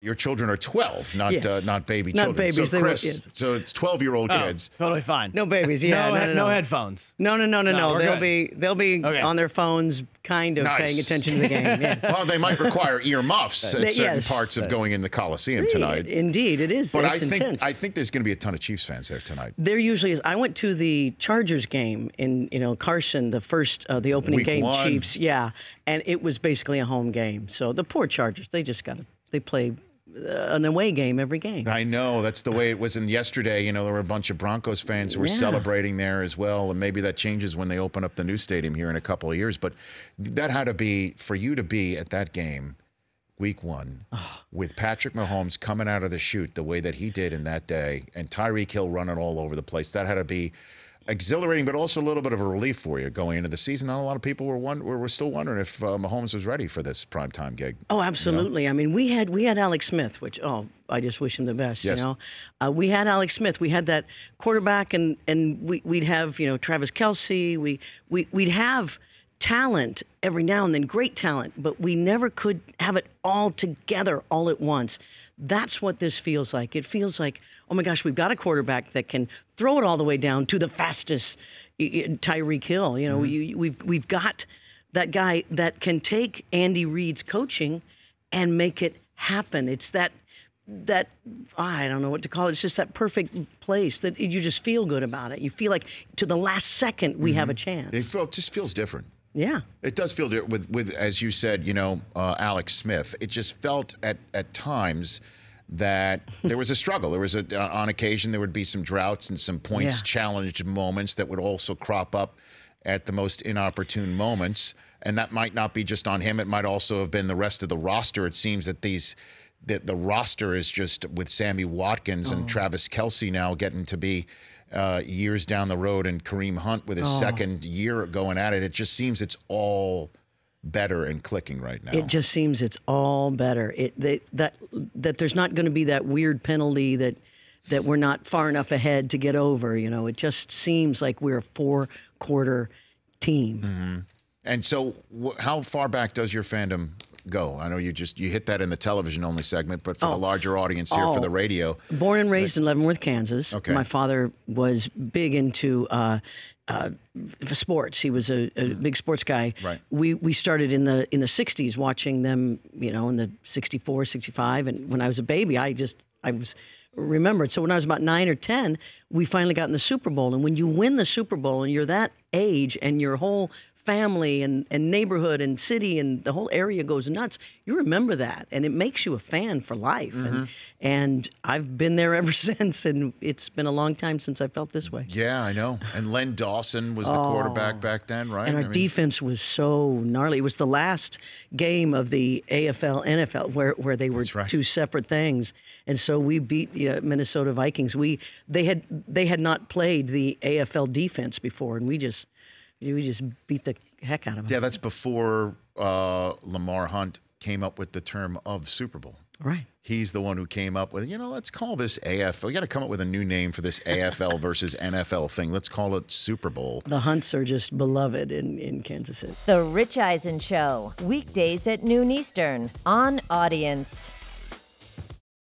Your children are 12, not Yes. not baby Not children. babies, So they were Chris, kids. so it's 12-year-old kids. Totally fine. No babies, yeah. No headphones. No. we're They'll be Okay. on their phones, kind of Nice. paying attention to the game. Yes. Well, they might require ear muffs at certain Yes. parts of going in the Coliseum tonight. Indeed, it is. But It's intense. I think there's going to be a ton of Chiefs fans there tonight. There usually is. I went to the Chargers game in Carson, the opening Week game, 1. Chiefs, yeah, and it was basically a home game. So the poor Chargers, they play an away game every game. I know. That's the way it was. And yesterday, there were a bunch of Broncos fans who were Yeah. celebrating there as well. And maybe that changes when they open up the new stadium here in a couple of years. But that had to be, for you to be at that game, week 1, with Patrick Mahomes coming out of the chute the way that he did in that day, and Tyreek Hill running all over the place. That had to be exhilarating, but also a little bit of a relief for you going into the season. Not a lot of people were still wondering if Mahomes was ready for this primetime gig. Oh, absolutely. I mean, we had Alex Smith, which I just wish him the best. Yes. We had Alex Smith. We had that quarterback, and we'd have Travis Kelce. We'd have talent every now and then, great talent, but we never could have it all together all at once. That's what this feels like. It feels like, oh my gosh, we've got a quarterback that can throw it all the way down to the fastest Tyreek Hill. We've got that guy that can take Andy Reid's coaching and make it happen. It's that I don't know what to call it. It's just that perfect place that you just feel good about it. You feel like to the last second we have a chance. It just feels different. Yeah. It does feel different with as you said, Alex Smith. It just felt at times that there was a struggle. There was on occasion there would be some droughts and some points challenged moments that would also crop up at the most inopportune moments. And that might not be just on him. It might also have been the rest of the roster. It seems that the roster is just with Sammy Watkins and Travis Kelce now getting to be years down the road, and Kareem Hunt with his second year going at it. It just seems it's all better and clicking right now. It just seems it's all better. That there's not going to be that weird penalty that we're not far enough ahead to get over. It just seems like we're a 4-quarter team. Mm-hmm. And so how far back does your fandom go? I know you hit that in the television-only segment, but for the larger audience here for the radio. Born and raised in Leavenworth, Kansas. Okay. My father was big into sports. He was a big sports guy. Right. We started in the 60s watching them, in the 64, 65. And when I was a baby, I was remembered. So when I was about 9 or 10, we finally got in the Super Bowl. And when you win the Super Bowl and you're that age and your whole family and neighborhood and city and the whole area goes nuts, you remember that, and it makes you a fan for life. And I've been there ever since, and it's been a long time since I felt this way. Yeah, I know. And Len Dawson was the quarterback back then, right? And our defense was so gnarly. It was the last game of the AFL, NFL, where they were two separate things. And so we beat the Minnesota Vikings. They had not played the AFL defense before, and we just beat the heck out of them. Yeah, that's before Lamar Hunt came up with the term of Super Bowl. Right. He's the one who came up with, let's call this AFL. We got to come up with a new name for this AFL versus NFL thing. Let's call it Super Bowl. The Hunts are just beloved in Kansas City. The Rich Eisen Show, weekdays at noon Eastern on Audience.